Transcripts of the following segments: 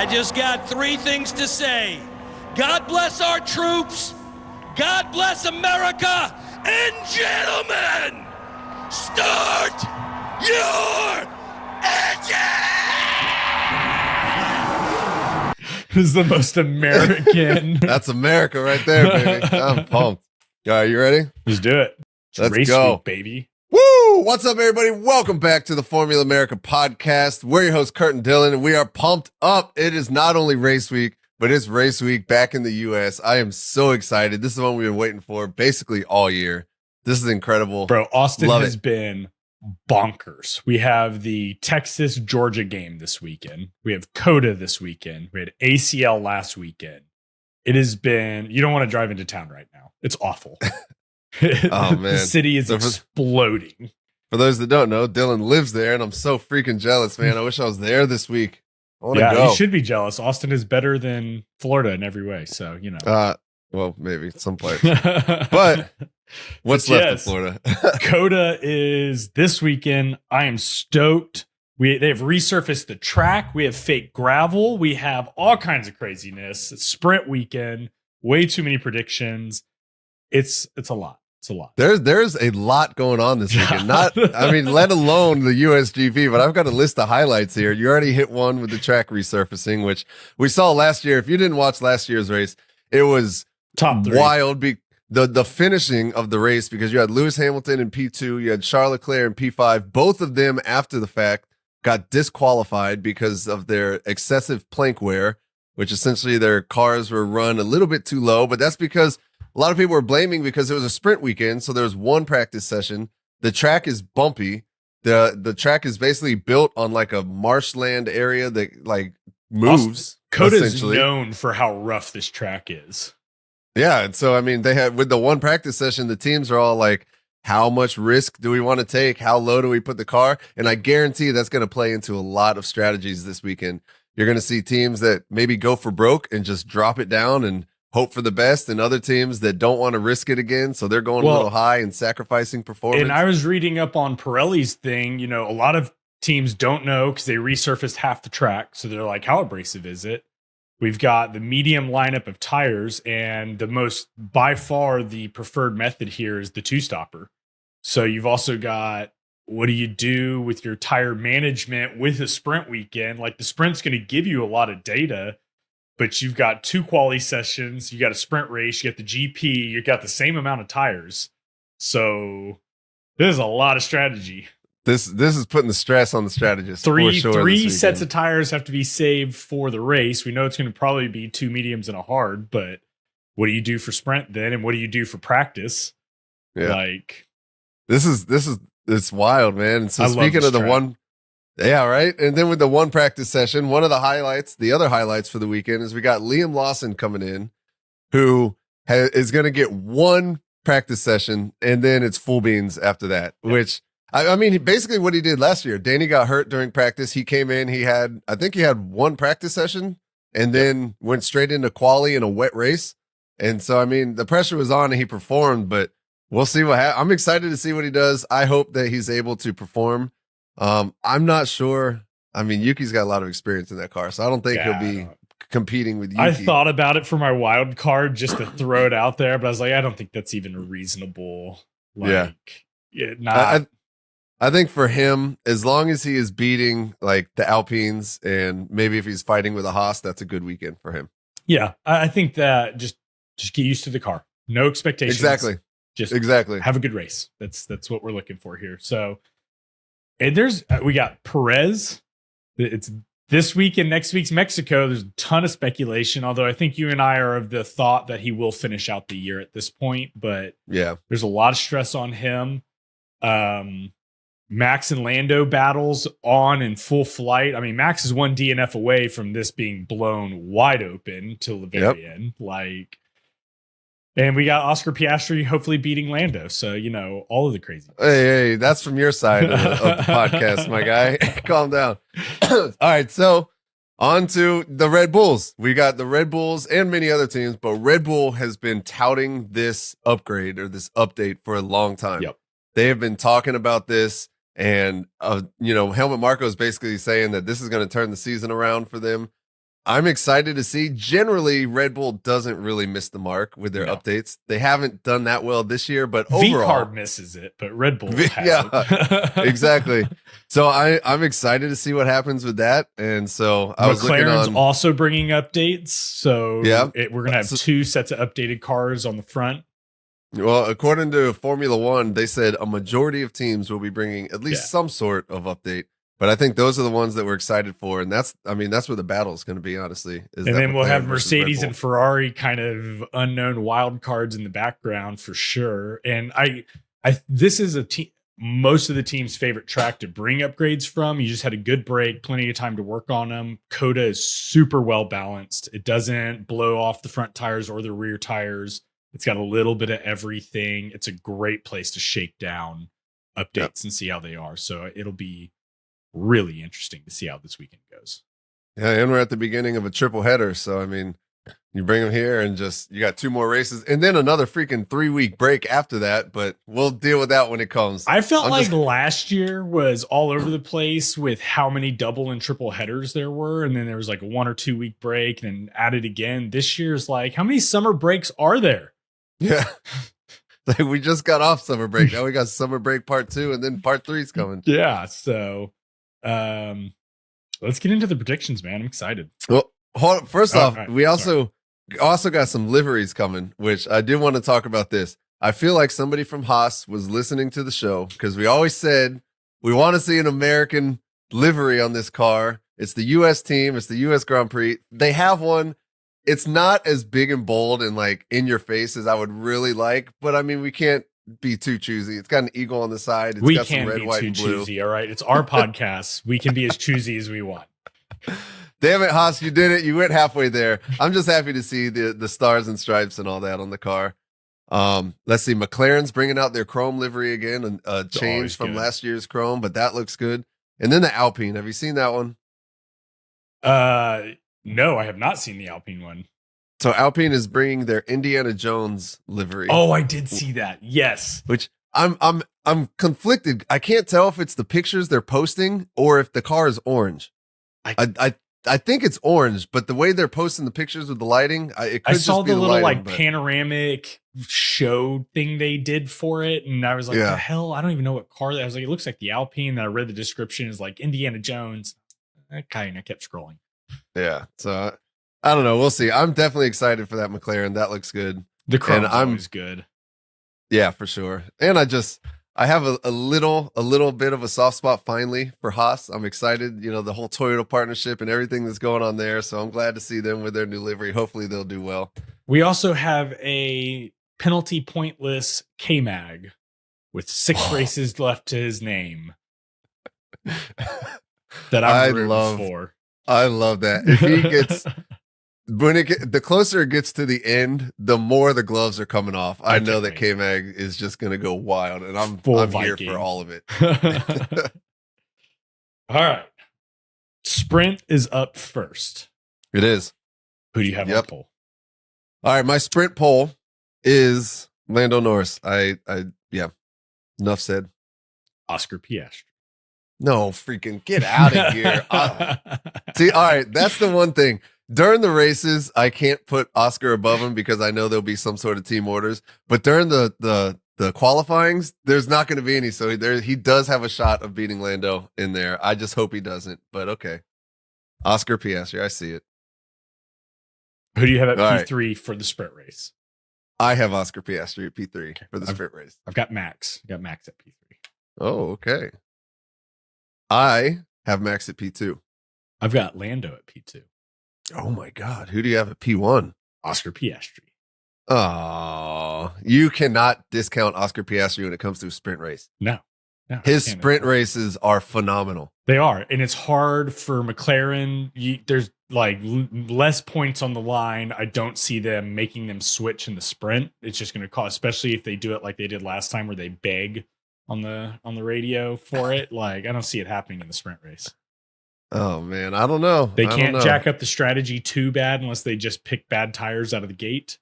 I just got three things to say. God bless our troops. God bless America. And gentlemen, start your engine! This is the most American. That's America right there, baby. I'm pumped. All right, you ready? Let's do it. It's Let's race go. week, baby. Woo! What's up, everybody? Welcome back to the Formula America podcast. We're your hosts, Kurt and Dylan, and we are pumped up. It is not only race week, but it's race week back in the U.S. I am so excited. This is one we've been waiting for basically all year. This is incredible. Bro, Austin Love has it. been bonkers. We have the Texas-Georgia game this weekend. We have COTA this weekend. We had ACL last weekend. It has been, you don't want to drive into town right now. It's awful. Oh, man. The city is exploding. For those that don't know, Dylan lives there, and I'm so freaking jealous, man. I wish I was there this week. I want to go. You should be jealous. Austin is better than Florida in every way. So, you know. Well, maybe some parts. But what's left of Florida? COTA is this weekend. I am stoked. They have resurfaced the track. We have fake gravel. We have all kinds of craziness. It's sprint weekend. Way too many predictions. It's a lot. It's a lot. There's a lot going on this weekend. Let alone the USGP, but I've got a list of highlights here. You already hit one with the track resurfacing, which we saw last year. If you didn't watch last year's race, it was top three. Wild. The finishing of the race, because you had Lewis Hamilton in P2, you had Charles Leclerc in P5. Both of them, after the fact, got disqualified because of their excessive plank wear, which essentially their cars were run a little bit too low. But that's because a lot of people were blaming because it was a sprint weekend. So there was one practice session. The track is bumpy. The track is basically built on like a marshland area that like moves. COTA is known for how rough this track is. Yeah. And so, I mean, they had with the one practice session, the teams are all like, how much risk do we want to take? How low do we put the car? And I guarantee that's going to play into a lot of strategies this weekend. You're going to see teams that maybe go for broke and just drop it down and hope for the best, and other teams that don't want to risk it again. So they're going a little high and sacrificing performance. And I was reading up on Pirelli's thing. You know, a lot of teams don't know because they resurfaced half the track. So they're like, how abrasive is it? We've got the medium lineup of tires, and by far, the preferred method here is the two-stopper. So you've also got, what do you do with your tire management with a sprint weekend? Like, the sprint's going to give you a lot of data, but you've got two quali sessions, you got a sprint race, you got the GP, you got the same amount of tires. So there's a lot of strategy. This is putting the stress on the strategist. Three sets of tires have to be saved for the race. We know it's going to probably be two mediums and a hard, but what do you do for sprint then? And what do you do for practice? Yeah. Like, it's wild, man. And so speaking of the one, yeah, right. And then with the one practice session, one of the other highlights for the weekend is we got Liam Lawson coming in, who is going to get one practice session, and then it's full beans after that, which I mean, basically what he did last year. Danny got hurt during practice. He came in, I think he had one practice session and then went straight into quali in a wet race. And so, I mean, the pressure was on and he performed, but we'll see what happens. I'm excited to see what he does. I hope that he's able to perform. I'm not sure. I mean, Yuki's got a lot of experience in that car, so I don't think he'll be competing with Yuki. I thought about it for my wild card just to throw it out there, but I was like, I don't think that's even reasonable. I think for him, as long as he is beating like the Alpines and maybe if he's fighting with a Haas, that's a good weekend for him. Yeah, I think that just get used to the car. No expectations. Exactly. Just have a good race. That's what we're looking for here. So, and we got Perez. It's this week and next week's Mexico. There's a ton of speculation, although I think you and I are of the thought that he will finish out the year at this point. But yeah, there's a lot of stress on him. Max and Lando battles on in full flight. I mean, Max is one DNF away from this being blown wide open till the very end. And we got Oscar Piastri hopefully beating Lando. So, you know, all of the crazy. Hey, that's from your side of the podcast, my guy. Calm down. All right, so on to the Red Bulls. We got the Red Bulls and many other teams, but Red Bull has been touting this upgrade or this update for a long time. Yep. They have been talking about this, and Helmut Marko is basically saying that this is going to turn the season around for them. I'm excited to see. Generally, Red Bull doesn't really miss the mark with their updates. They haven't done that well this year, but overall, VCARB misses it, but Red Bull yeah, exactly. So I'm excited to see what happens with that. And so I was looking on also bringing updates. So yeah, we're gonna have 2 sets of updated cars on the front. Well, according to Formula One, they said a majority of teams will be bringing at least some sort of update. But I think those are the ones that we're excited for, and that's where the battle is going to be, honestly. And then we'll have Mercedes and Ferrari kind of unknown wild cards in the background for sure. And this is most of the team's favorite track to bring upgrades from. You just had a good break, plenty of time to work on them. COTA is super well balanced. It doesn't blow off the front tires or the rear tires. It's got a little bit of everything. It's a great place to shake down updates and see how they are. So it'll be really interesting to see how this weekend goes. Yeah, and we're at the beginning of a triple header. So, I mean, you bring them here and you got 2 more races and then another freaking 3-week break after that. But we'll deal with that when it comes. I felt last year was all over the place with how many double and triple headers there were. And then there was like a 1 or 2 week break and then added again. This year's like, how many summer breaks are there? Yeah. Like we just got off summer break. Now we got summer break part 2 and then part 3 is coming. Yeah. So, let's get into the predictions, man. I'm excited. Well, first off, we also got some liveries coming, which I do want to talk about this. I feel like somebody from Haas was listening to the show because we always said we want to see an American livery on this car. It's the U.S. team. It's the U.S. Grand Prix. They have one. It's not as big and bold and like in your face as I would really like, but I mean, we can't be too choosy. It's got an eagle on the side. It's got some red, white, and blue. Choosy, all right? It's our podcast. We can be as choosy as we want. Damn it, Haas, you did it. You went halfway there. I'm just happy to see the stars and stripes and all that on the car. Let's see. McLaren's bringing out their chrome livery again, a change from last year's chrome, but that looks good. And then the Alpine. Have you seen that one? No, I have not seen the Alpine one. So Alpine is bringing their Indiana Jones livery. Oh, I did see that. Yes. Which I'm conflicted. I can't tell if it's the pictures they're posting or if the car is orange. I think it's orange, but the way they're posting the pictures with the lighting, it could I saw just be the little lighting, like panoramic show thing they did for it, and I was like, the hell? I don't even know what car that. I was like, it looks like the Alpine. Then I read the description is like Indiana Jones. I kind of kept scrolling. Yeah, so I don't know. We'll see. I'm definitely excited for that McLaren. That looks good. The chrome's always good. Yeah, for sure. And I have a little bit of a soft spot finally for Haas. I'm excited, the whole Toyota partnership and everything that's going on there. So I'm glad to see them with their new livery. Hopefully they'll do well. We also have a penalty pointless K-Mag with 6 races left to his name that I'm rooting for. I love that. If he gets the closer it gets to the end, the more the gloves are coming off. I know that K-Mag is just going to go wild, and I'm here for all of it. All right. Sprint is up first. It is. Who do you have on pole? All right, my sprint pole is Lando Norris. Enough said. Oscar Piastri. No, freaking get out of here. See, all right, that's the one thing. During the races, I can't put Oscar above him because I know there'll be some sort of team orders. But during the qualifyings, there's not going to be any. So he does have a shot of beating Lando in there. I just hope he doesn't. But okay. Oscar Piastri, I see it. Who do you have at P3 for the sprint race? I have Oscar Piastri at P3 for the sprint race. I've got Max. I've got Max at P3. Oh, okay. I have Max at P2. I've got Lando at P2. Oh my God. Who do you have at P1? Oscar Piastri. Oh, you cannot discount Oscar Piastri when it comes to a sprint race. No. His sprint races are phenomenal. They are. And it's hard for McLaren. There's like less points on the line. I don't see them making them switch in the sprint. It's just going to cause, especially if they do it like they did last time where they beg on the radio for it. Like, I don't see it happening in the sprint race. Oh man, I don't know. They can't jack up the strategy too bad unless they just pick bad tires out of the gate.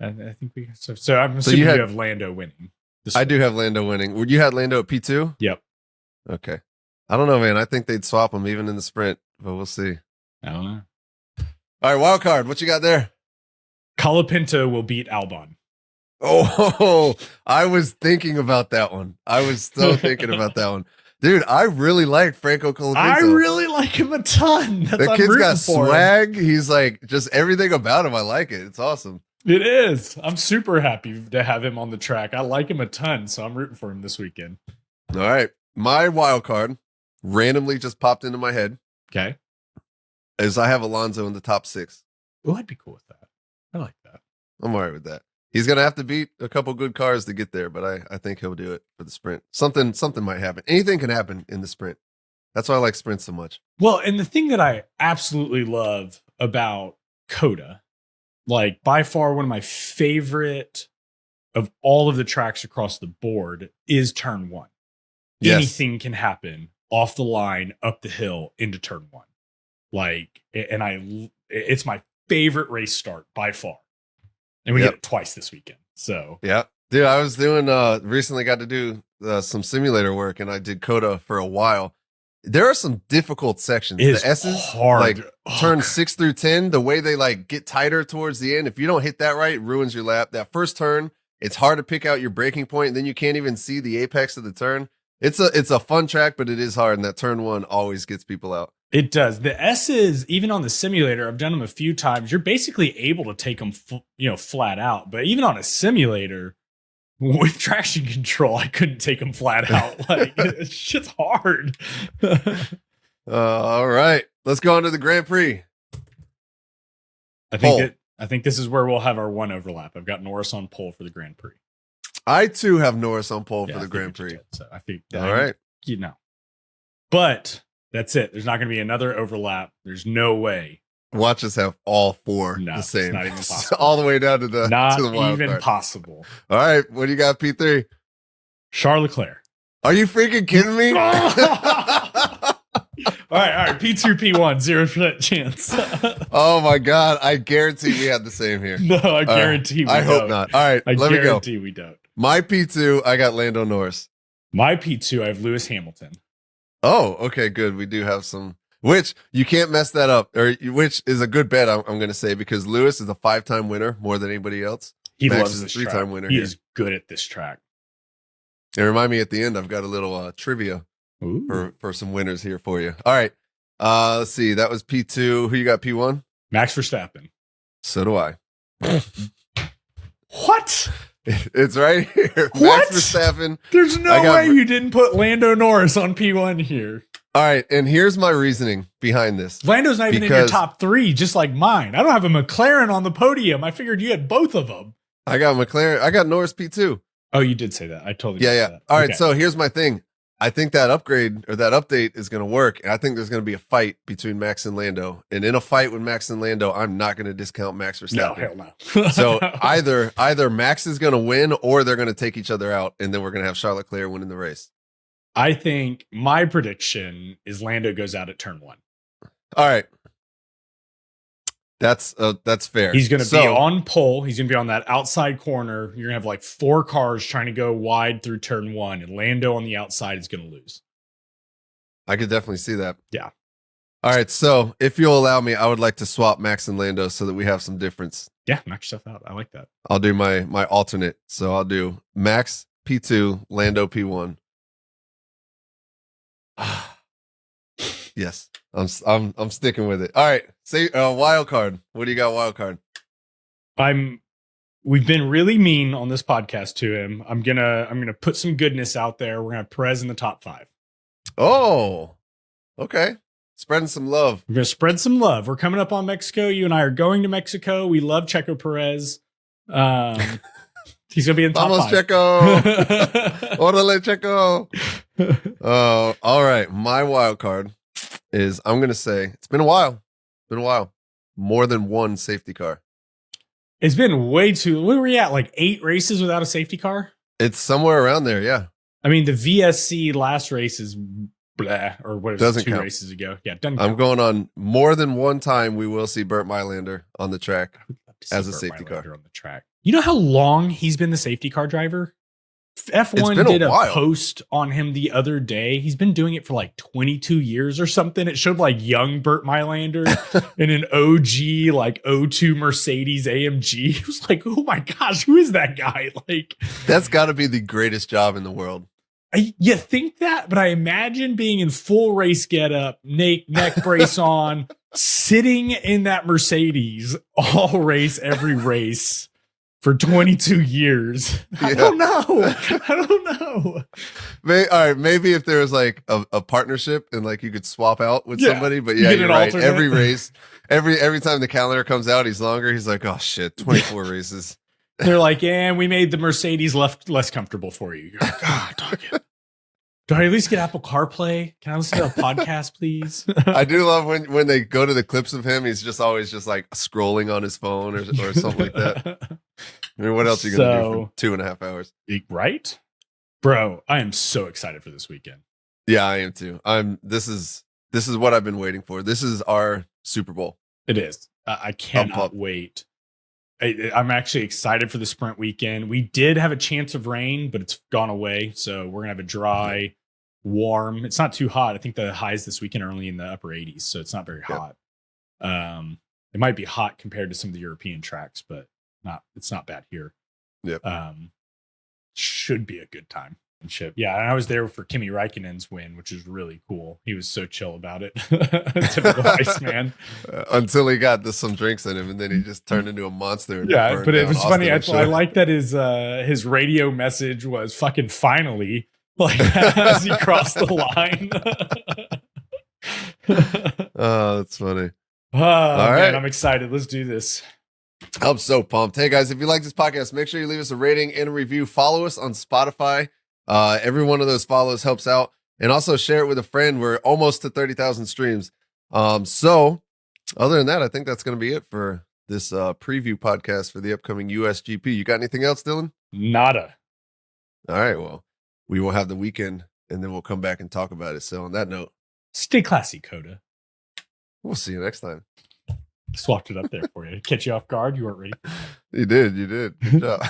I think so I'm assuming you have Lando winning. I do have Lando winning. You had Lando at P2? Yep. Okay. I don't know, man. I think they'd swap them even in the sprint, but we'll see. I don't know. All right, wild card. What you got there? Colapinto will beat Albon. Oh, I was thinking about that one. I was so thinking about that one. Dude, I really like Franco Colapinto. I really like him a ton. The kid's got swag. He's like, just everything about him. I like it. It's awesome. It is. I'm super happy to have him on the track. I like him a ton, so I'm rooting for him this weekend. All right. My wild card randomly just popped into my head. Okay. Is I have Alonso in the top 6. Oh, I'd be cool with that. I like that. I'm all right with that. He's going to have to beat a couple good cars to get there, but I think he'll do it for the sprint. Something might happen. Anything can happen in the sprint. That's why I like sprints so much. Well, and the thing that I absolutely love about COTA, like by far one of my favorite of all of the tracks across the board, is turn 1. Yes. Anything can happen off the line, up the hill, into turn 1. Like, and it's my favorite race start by far. And we get it twice this weekend. So yeah, dude, I was doing recently got to do some simulator work, and I did COTA for a while. There are some difficult sections. The S's, hard. Like turn 6 through 10, the way they like get tighter towards the end. If you don't hit that right, it ruins your lap. That first turn, it's hard to pick out your braking point, and then you can't even see the apex of the turn. It's a fun track, but it is hard, and that turn 1 always gets people out. It does. The S's, even on the simulator, I've done them a few times. You're basically able to take them, flat out. But even on a simulator with traction control, I couldn't take them flat out. Like, it's shit's hard. All right, let's go on to the Grand Prix. I think this is where we'll have our one overlap. I've got Norris on pole for the Grand Prix. I too have Norris on pole for the Grand Prix. So I think all right, but. That's it. There's not going to be another overlap. There's no way. Watch us have all 4 the same. It's not even possible. All the way down to the not to the wild even card. Possible. All right, what do you got, P3? Charles Leclerc. Are you freaking kidding me? All right. P2, P1, 0% chance. Oh my God, I guarantee we had the same here. No, I guarantee we don't. I hope not. All right, let me go. I guarantee we don't. My P2, I got Lando Norris. My P2, I have Lewis Hamilton. Oh, okay, good. We do have some, which you can't mess that up, or which is a good bet, I'm going to say, because Lewis is a 5-time winner more than anybody else. He Max loves is this a 3-time winner. He is good at this track. And remind me at the end, I've got a little trivia for some winners here for you. All right. Let's see. That was P2. Who you got, P1? Max Verstappen. So do I. What? It's right here. What? Max Verstappen. There's no way you didn't put Lando Norris on P1 here. All right, and here's my reasoning behind this. Lando's not even in your top 3, just like mine. I don't have a McLaren on the podium. I figured you had both of them. I got McLaren. I got Norris P2. Oh, you did say that. I totally yeah. That. All right, so here's my thing. I think that upgrade or that update is going to work. And I think there's going to be a fight between Max and Lando. And in a fight with Max and Lando, I'm not going to discount Max Verstappen. No, hell no. So either Max is going to win or they're going to take each other out. And then we're going to have Charles Leclerc winning the race. I think my prediction is Lando goes out at turn 1. All right. That's fair. He's going to be on pole. He's going to be on that outside corner. You're going to have like 4 cars trying to go wide through turn 1, and Lando on the outside is going to lose. I could definitely see that. Yeah. All right. So if you'll allow me, I would like to swap Max and Lando so that we have some difference. Yeah. Knock yourself out. I like that. I'll do my alternate. So I'll do Max P2, Lando P1. Yes. I'm sticking with it. All right. Say wild card. What do you got? Wild card. We've been really mean on this podcast to him. I'm gonna put some goodness out there. We're gonna have Perez in the top 5. Oh, okay. Spreading some love. We're gonna spread some love. We're coming up on Mexico. You and I are going to Mexico. We love Checo Perez. He's gonna be in the top 5. Checo. Orale Checo. All right. My wild card is I'm gonna say it's been a while. More than one safety car. It's been way too. Where were we at? Like 8 races without a safety car? It's somewhere around there, yeah. I mean, the VSC last race is blah, or what is it, 2 races ago? Yeah, doesn't count. I'm going on more than one time. We will see Burt Mylander on the track as a safety car on the track. You know how long he's been the safety car driver? F1 did a post on him the other day. He's been doing it for like 22 years or something. It showed like young Burt Mylander in an OG like O2 Mercedes AMG. It was like, oh my gosh, who is that guy? Like, that's got to be the greatest job in the world. You think that, but I imagine being in full race getup, neck brace on, sitting in that Mercedes all race, every race. For 22 years. I don't know. All right, maybe if there was like a partnership and like you could swap out with somebody, but yeah, you're right. Alternate. Every race, every time the calendar comes out, he's longer. He's like, oh shit, 24 races. They're like, and we made the Mercedes less comfortable for you. You're like, God, dog it. Do I at least get Apple CarPlay? Can I listen to a podcast, please? I do love when they go to the clips of him. He's just always just like scrolling on his phone or something like that. I mean, what else are you going to do for 2.5 hours? Right? Bro, I am so excited for this weekend. Yeah, I am too. This is what I've been waiting for. This is our Super Bowl. It is. I cannot wait. I'm actually excited for the sprint weekend. We did have a chance of rain, but it's gone away. So we're going to have a dry, warm. It's not too hot. I think the highs this weekend are only in the upper 80s. So it's not very hot. It might be hot compared to some of the European tracks, but it's not bad here. Yep. Should be a good time. Yeah, and I was there for Kimi Räikkönen's win, which is really cool. He was so chill about it. Typical Iceman. Until he got some drinks in him, and then he just turned into a monster. And but it was funny. I like that his radio message was fucking finally, like as he crossed the line. Oh, that's funny. All right, I'm excited. Let's do this. I'm so pumped. Hey guys, if you like this podcast, make sure you leave us a rating and a review. Follow us on Spotify. Every one of those follows helps out, and also share it with a friend. We're almost to 30,000 streams. So other than that, I think that's going to be it for this preview podcast for the upcoming USGP. You got anything else, Dylan? Nada. All right. Well, we will have the weekend and then we'll come back and talk about it. So on that note, stay classy, COTA. We'll see you next time. Swapped it up there for you. Catch you off guard. You weren't ready. You did. Good job.